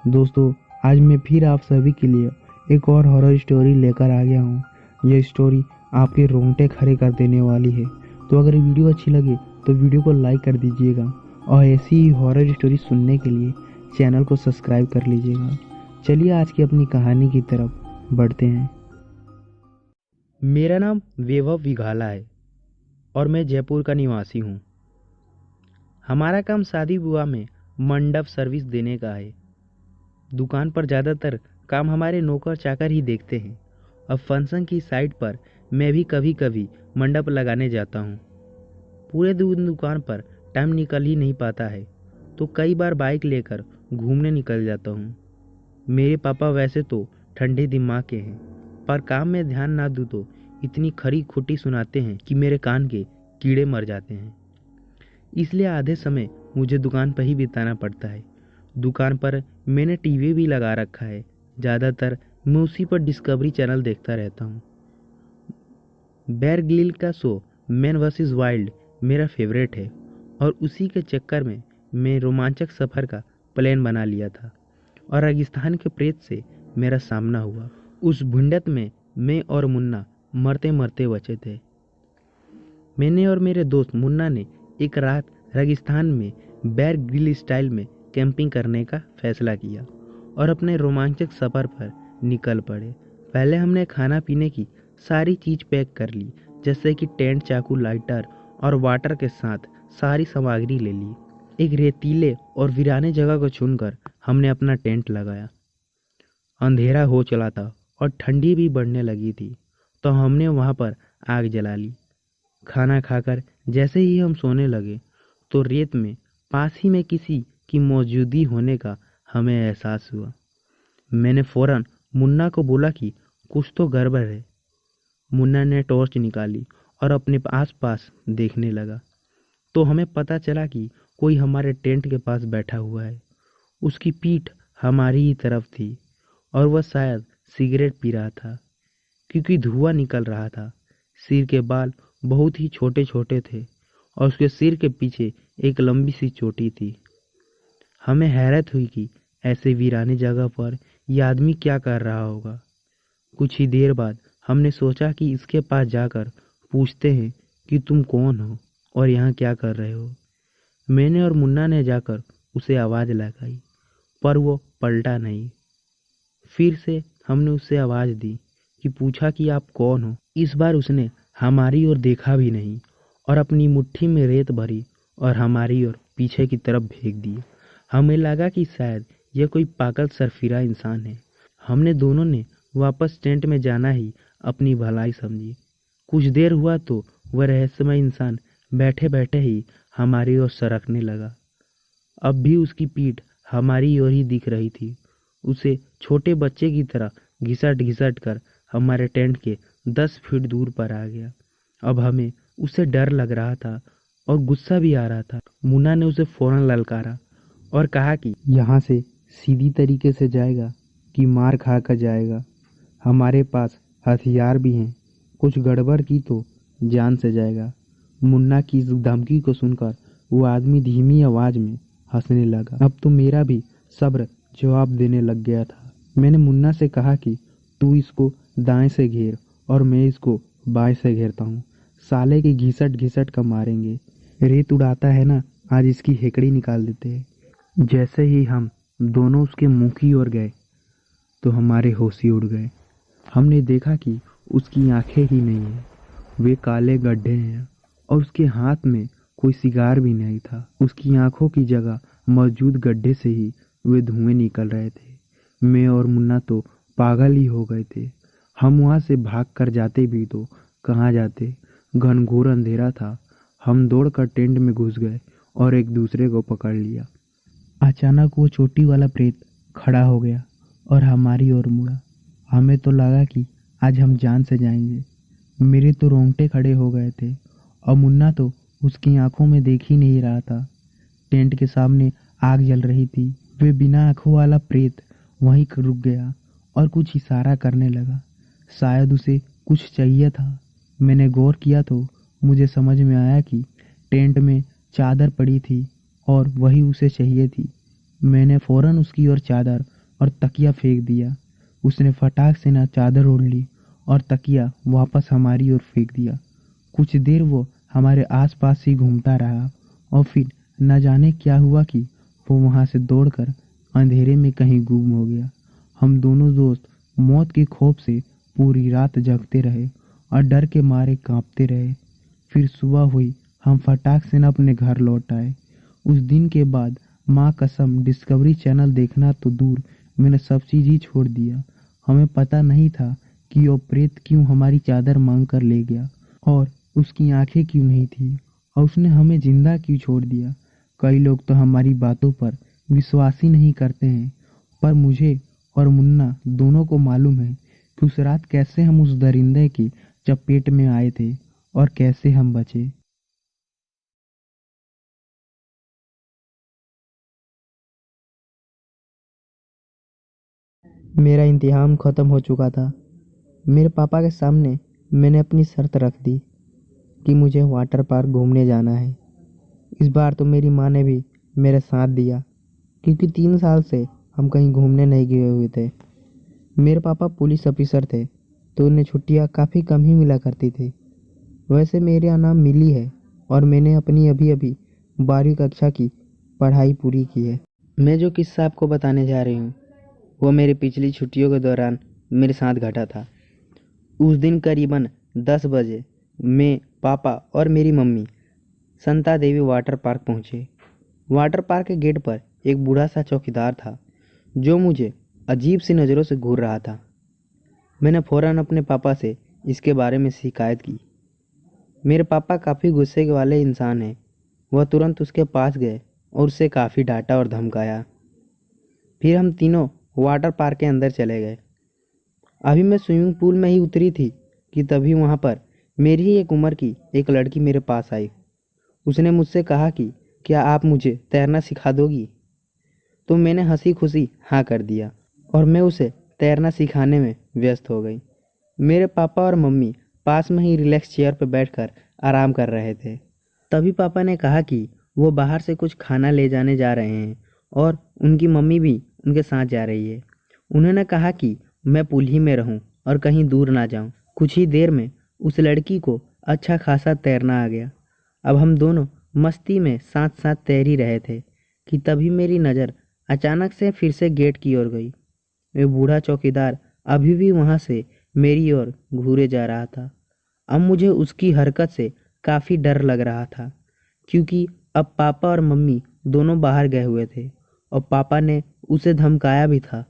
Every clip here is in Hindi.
दोस्तों, आज मैं फिर आप सभी के लिए एक और हॉरर स्टोरी लेकर आ गया हूँ। यह स्टोरी आपके रोंगटे खड़े कर देने वाली है। तो अगर वीडियो अच्छी लगे तो वीडियो को लाइक कर दीजिएगा और ऐसी ही हॉरर स्टोरी सुनने के लिए चैनल को सब्सक्राइब कर लीजिएगा। चलिए आज की अपनी कहानी की तरफ बढ़ते हैं। मेरा नाम वैभव विघाला है और मैं जयपुर का निवासी हूँ। हमारा काम शादी विवाह में मंडप सर्विस देने का है। दुकान पर ज़्यादातर काम हमारे नौकर चाकर ही देखते हैं। अब फंक्शन की साइट पर मैं भी कभी कभी मंडप लगाने जाता हूँ। पूरे दिन दुकान पर टाइम निकल ही नहीं पाता है, तो कई बार बाइक लेकर घूमने निकल जाता हूँ। मेरे पापा वैसे तो ठंडे दिमाग के हैं, पर काम में ध्यान ना दूँ तो इतनी खरी खोटी सुनाते हैं कि मेरे कान के कीड़े मर जाते हैं। इसलिए आधे समय मुझे दुकान पर ही बिताना पड़ता है। दुकान पर मैंने टीवी भी लगा रखा है। ज़्यादातर मैं उसी पर डिस्कवरी चैनल देखता रहता हूँ। बेयर ग्रिल्स का शो मैन वर्सेस वाइल्ड मेरा फेवरेट है और उसी के चक्कर में मैं रोमांचक सफ़र का प्लान बना लिया था और रेगिस्तान के प्रेत से मेरा सामना हुआ। उस भिड़ंत में मैं और मुन्ना मरते मरते बचे थे। मैंने और मेरे दोस्त मुन्ना ने एक रात रेगिस्तान में बेयर ग्रिल्स स्टाइल में कैंपिंग करने का फैसला किया और अपने रोमांचक सफ़र पर निकल पड़े। पहले हमने खाना पीने की सारी चीज़ पैक कर ली, जैसे कि टेंट, चाकू, लाइटर और वाटर के साथ सारी सामग्री ले ली। एक रेतीले और वीराने जगह को चुनकर हमने अपना टेंट लगाया। अंधेरा हो चला था और ठंडी भी बढ़ने लगी थी, तो हमने वहाँ पर आग जला ली। खाना खाकर जैसे ही हम सोने लगे तो रेत में पास ही में किसी की मौजूदगी होने का हमें एहसास हुआ। मैंने फौरन मुन्ना को बोला कि कुछ तो गड़बड़ है। मुन्ना ने टॉर्च निकाली और अपने आसपास देखने लगा, तो हमें पता चला कि कोई हमारे टेंट के पास बैठा हुआ है। उसकी पीठ हमारी ही तरफ थी और वह शायद सिगरेट पी रहा था, क्योंकि धुआं निकल रहा था। सिर के बाल बहुत ही छोटे छोटे थे और उसके सिर के पीछे एक लंबी सी चोटी थी। हमें हैरत हुई कि ऐसे वीरानी जगह पर यह आदमी क्या कर रहा होगा। कुछ ही देर बाद हमने सोचा कि इसके पास जाकर पूछते हैं कि तुम कौन हो और यहाँ क्या कर रहे हो। मैंने और मुन्ना ने जाकर उसे आवाज़ लगाई, पर वो पलटा नहीं। फिर से हमने उससे आवाज़ दी कि पूछा कि आप कौन हो। इस बार उसने हमारी ओर देखा भी नहीं और अपनी मुट्ठी में रेत भरी और हमारी ओर पीछे की तरफ फेंक दी। हमें लगा कि शायद यह कोई पागल सरफिरा इंसान है। हमने दोनों ने वापस टेंट में जाना ही अपनी भलाई समझी। कुछ देर हुआ तो वह रहस्यमय इंसान बैठे बैठे ही हमारी ओर सरकने लगा। अब भी उसकी पीठ हमारी ओर ही दिख रही थी। उसे छोटे बच्चे की तरह घिसट घिसट कर हमारे टेंट के 10 फीट दूर पर आ गया। अब हमें उससे डर लग रहा था और गुस्सा भी आ रहा था। मुन्ना ने उसे फौरन ललकारा और कहा कि यहाँ से सीधी तरीके से जाएगा कि मार खा कर जाएगा। हमारे पास हथियार भी हैं, कुछ गड़बड़ की तो जान से जाएगा। मुन्ना की इस धमकी को सुनकर वो आदमी धीमी आवाज़ में हंसने लगा। अब तो मेरा भी सब्र जवाब देने लग गया था। मैंने मुन्ना से कहा कि तू इसको दाएं से घेर और मैं इसको बाएं से घेरता हूँ। साले की घिसट घिसट का मारेंगे। रेत उड़ाता है ना, आज इसकी हेकड़ी निकाल देते हैं। जैसे ही हम दोनों उसके मुंह की ओर गए तो हमारे होश ही उड़ गए। हमने देखा कि उसकी आंखें ही नहीं हैं, वे काले गड्ढे हैं और उसके हाथ में कोई सिगार भी नहीं था। उसकी आंखों की जगह मौजूद गड्ढे से ही वे धुएं निकल रहे थे। मैं और मुन्ना तो पागल ही हो गए थे। हम वहाँ से भाग कर जाते भी तो कहाँ जाते, घनघोर अंधेरा था। हम दौड़कर टेंट में घुस गए और एक दूसरे को पकड़ लिया। अचानक वो चोटी वाला प्रेत खड़ा हो गया और हमारी ओर मुड़ा। हमें तो लगा कि आज हम जान से जाएंगे। मेरे तो रोंगटे खड़े हो गए थे और मुन्ना तो उसकी आंखों में देख ही नहीं रहा था। टेंट के सामने आग जल रही थी। वे बिना आंखों वाला प्रेत वहीं रुक गया और कुछ इशारा करने लगा। शायद उसे कुछ चाहिए था। मैंने गौर किया तो मुझे समझ में आया कि टेंट में चादर पड़ी थी और वही उसे चाहिए थी। मैंने फौरन उसकी ओर चादर और तकिया फेंक दिया। उसने फटाक से ना चादर ओढ़ ली और तकिया वापस हमारी ओर फेंक दिया। कुछ देर वो हमारे आसपास ही घूमता रहा और फिर न जाने क्या हुआ कि वो वहां से दौड़कर अंधेरे में कहीं गुम हो गया। हम दोनों दोस्त मौत के खौफ से पूरी रात जगते रहे और डर के मारे कांपते रहे। फिर सुबह हुई, हम फटाक से न अपने घर लौट आए। उस दिन के बाद माँ कसम डिस्कवरी चैनल देखना तो दूर, मैंने सब चीज़ ही छोड़ दिया। हमें पता नहीं था कि वो प्रेत क्यों हमारी चादर मांग कर ले गया और उसकी आंखें क्यों नहीं थी और उसने हमें जिंदा क्यों छोड़ दिया। कई लोग तो हमारी बातों पर विश्वास ही नहीं करते हैं, पर मुझे और मुन्ना दोनों को मालूम है कि उस रात कैसे हम उस दरिंदे की चपेट में आए थे और कैसे हम बचे। मेरा इम्तिहान ख़त्म हो चुका था। मेरे पापा के सामने मैंने अपनी शर्त रख दी कि मुझे वाटर पार्क घूमने जाना है। इस बार तो मेरी माँ ने भी मेरे साथ दिया, क्योंकि 3 साल से हम कहीं घूमने नहीं गए हुए थे। मेरे पापा पुलिस ऑफिसर थे, तो उन्हें छुट्टियाँ काफ़ी कम ही मिला करती थी। वैसे मेरे यहाँ नाम मिली है और मैंने अपनी अभी अभी 12वीं कक्षा की पढ़ाई पूरी की है। मैं जो किस्सा आपको बताने जा रही हूँ वो मेरी पिछली छुट्टियों के दौरान मेरे साथ घटा था। उस दिन करीबन 10 बजे मैं, पापा और मेरी मम्मी संता देवी वाटर पार्क पहुँचे। वाटर पार्क के गेट पर एक बूढ़ा सा चौकीदार था जो मुझे अजीब सी नज़रों से घूर रहा था। मैंने फ़ौरन अपने पापा से इसके बारे में शिकायत की। मेरे पापा काफ़ी गुस्से के वाले इंसान हैं। वह तुरंत उसके पास गए और उसे काफ़ी डांटा और धमकाया। फिर हम तीनों वाटर पार्क के अंदर चले गए। अभी मैं स्विमिंग पूल में ही उतरी थी कि तभी वहाँ पर मेरी ही एक उम्र की एक लड़की मेरे पास आई। उसने मुझसे कहा कि क्या आप मुझे तैरना सिखा दोगी? तो मैंने हंसी खुशी हाँ कर दिया और मैं उसे तैरना सिखाने में व्यस्त हो गई। मेरे पापा और मम्मी पास में ही रिलैक्स चेयर पर बैठकर आराम कर रहे थे। तभी पापा ने कहा कि वो बाहर से कुछ खाना ले जाने जा रहे हैं और उनकी मम्मी भी उनके साथ जा रही है। उन्होंने कहा कि मैं पूल ही में रहूं और कहीं दूर ना जाऊं। कुछ ही देर में उस लड़की को अच्छा खासा तैरना आ गया। अब हम दोनों मस्ती में साथ साथ तैर ही रहे थे कि तभी मेरी नज़र अचानक से फिर से गेट की ओर गई। वे बूढ़ा चौकीदार अभी भी वहां से मेरी ओर घूरे जा रहा था। अब मुझे उसकी हरकत से काफ़ी डर लग रहा था, क्योंकि अब पापा और मम्मी दोनों बाहर गए हुए थे और पापा ने उसे धमकाया भी था।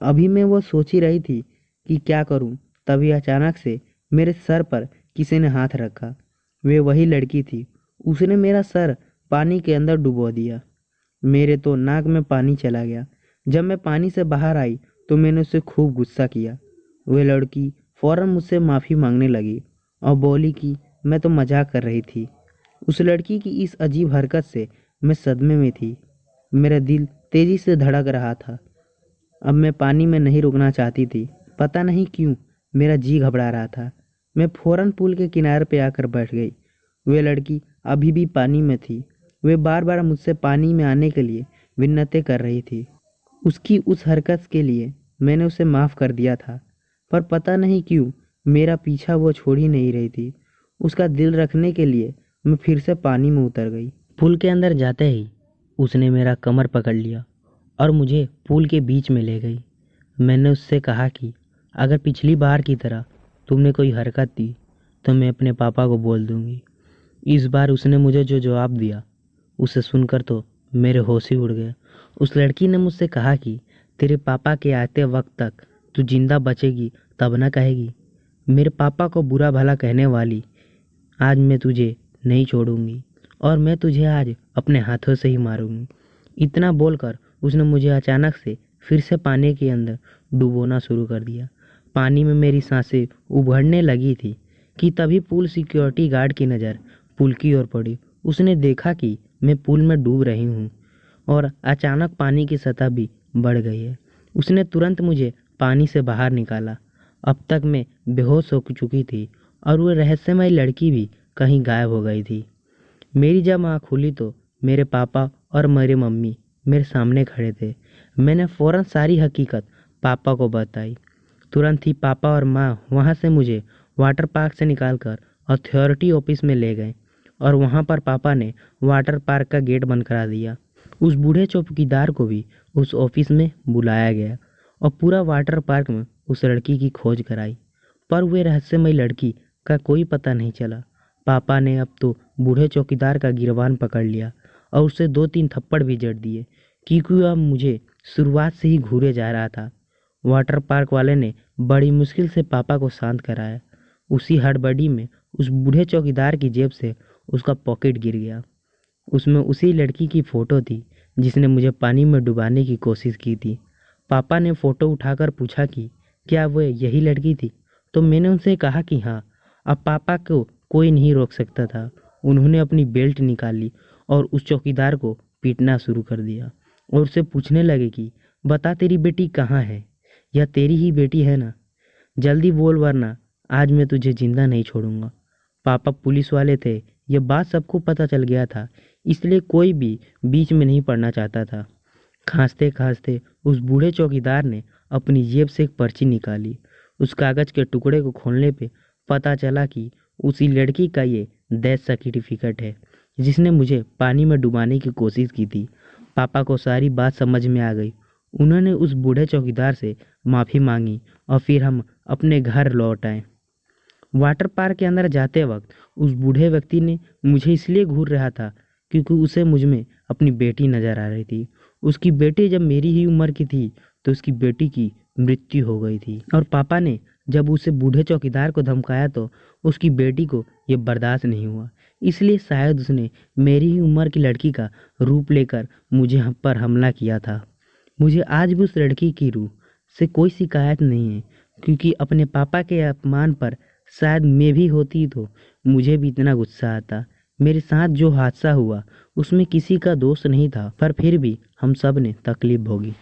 अभी मैं वो सोच ही रही थी कि क्या करूं, तभी अचानक से मेरे सर पर किसी ने हाथ रखा। वे वही लड़की थी। उसने मेरा सर पानी के अंदर डुबो दिया। मेरे तो नाक में पानी चला गया। जब मैं पानी से बाहर आई तो मैंने उससे खूब गुस्सा किया। वह लड़की फौरन मुझसे माफ़ी मांगने लगी और बोली कि मैं तो मजाक कर रही थी। उस लड़की की इस अजीब हरकत से मैं सदमे में थी। मेरा दिल तेजी से धड़क रहा था। अब मैं पानी में नहीं रुकना चाहती थी। पता नहीं क्यों मेरा जी घबरा रहा था। मैं फौरन पुल के किनारे पे आकर बैठ गई। वह लड़की अभी भी पानी में थी। वे बार बार मुझसे पानी में आने के लिए विन्नतें कर रही थी। उसकी उस हरकत के लिए मैंने उसे माफ़ कर दिया था, पर पता नहीं क्यों मेरा पीछा वो छोड़ ही नहीं रही थी। उसका दिल रखने के लिए मैं फिर से पानी में उतर गई। पुल के अंदर जाते ही उसने मेरा कमर पकड़ लिया और मुझे पुल के बीच में ले गई। मैंने उससे कहा कि अगर पिछली बार की तरह तुमने कोई हरकत दी तो मैं अपने पापा को बोल दूंगी। इस बार उसने मुझे जो जवाब दिया उसे सुनकर तो मेरे होश ही उड़ गए। उस लड़की ने मुझसे कहा कि तेरे पापा के आते वक्त तक तू जिंदा बचेगी तब ना कहेगी। मेरे पापा को बुरा भला कहने वाली, आज मैं तुझे नहीं छोड़ूंगी और मैं तुझे आज अपने हाथों से ही मारूंगी। इतना बोलकर उसने मुझे अचानक से फिर से पानी के अंदर डुबोना शुरू कर दिया। पानी में मेरी सांसें उभरने लगी थी कि तभी पुल सिक्योरिटी गार्ड की नज़र पुल की ओर पड़ी। उसने देखा कि मैं पुल में डूब रही हूँ और अचानक पानी की सतह भी बढ़ गई है। उसने तुरंत मुझे पानी से बाहर निकाला। अब तक मैं बेहोश हो चुकी थी और वह रहस्यमय लड़की भी कहीं गायब हो गई थी। मेरी जब आँख खुली तो मेरे पापा और मेरी मम्मी मेरे सामने खड़े थे। मैंने फ़ौरन सारी हकीकत पापा को बताई। तुरंत ही पापा और माँ वहाँ से मुझे वाटर पार्क से निकालकर अथॉरिटी ऑफिस में ले गए और वहाँ पर पापा ने वाटर पार्क का गेट बंद करा दिया। उस बूढ़े चौकीदार को भी उस ऑफिस में बुलाया गया और पूरा वाटर पार्क में उस लड़की की खोज कराई, पर वे रहस्यमयी लड़की का कोई पता नहीं चला। पापा ने अब तो बूढ़े चौकीदार का गिरबान पकड़ लिया और उसे 2-3 थप्पड़ भी जड़ दिए, क्योंकि वह मुझे शुरुआत से ही घूरे जा रहा था। वाटर पार्क वाले ने बड़ी मुश्किल से पापा को शांत कराया। उसी हड़बड़ी में उस बूढ़े चौकीदार की जेब से उसका पॉकेट गिर गया। उसमें उसी लड़की की फ़ोटो थी जिसने मुझे पानी में डुबाने की कोशिश की थी। पापा ने फ़ोटो उठाकर पूछा कि क्या वह यही लड़की थी, तो मैंने उनसे कहा कि हाँ। अब पापा को कोई नहीं रोक सकता था। उन्होंने अपनी बेल्ट निकाली और उस चौकीदार को पीटना शुरू कर दिया और उससे पूछने लगे कि बता तेरी बेटी कहाँ है, यह तेरी ही बेटी है ना, जल्दी बोल वरना आज मैं तुझे जिंदा नहीं छोड़ूंगा। पापा पुलिस वाले थे, यह बात सबको पता चल गया था, इसलिए कोई भी बीच में नहीं पड़ना चाहता था। खांसते खांसते उस बूढ़े चौकीदार ने अपनी जेब से एक पर्ची निकाली। उस कागज के टुकड़े को खोलने पे पता चला कि उसी लड़की का ये डेथ सर्टिफिकेट है जिसने मुझे पानी में डुबाने की कोशिश की थी। पापा को सारी बात समझ में आ गई। उन्होंने उस बूढ़े चौकीदार से माफ़ी मांगी और फिर हम अपने घर लौट आए। वाटर पार्क के अंदर जाते वक्त उस बूढ़े व्यक्ति ने मुझे इसलिए घूर रहा था क्योंकि उसे मुझ में अपनी बेटी नज़र आ रही थी। उसकी बेटी जब मेरी ही उम्र की थी तो उसकी बेटी की मृत्यु हो गई थी और पापा ने जब उसे बूढ़े चौकीदार को धमकाया तो उसकी बेटी को ये बर्दाश्त नहीं हुआ, इसलिए शायद उसने मेरी ही उम्र की लड़की का रूप लेकर मुझे हम पर हमला किया था। मुझे आज भी उस लड़की की रूह से कोई शिकायत नहीं है, क्योंकि अपने पापा के अपमान पर शायद मैं भी होती तो मुझे भी इतना गुस्सा आता। मेरे साथ जो हादसा हुआ उसमें किसी का दोष नहीं था, पर फिर भी हम सब ने तकलीफ भोगी।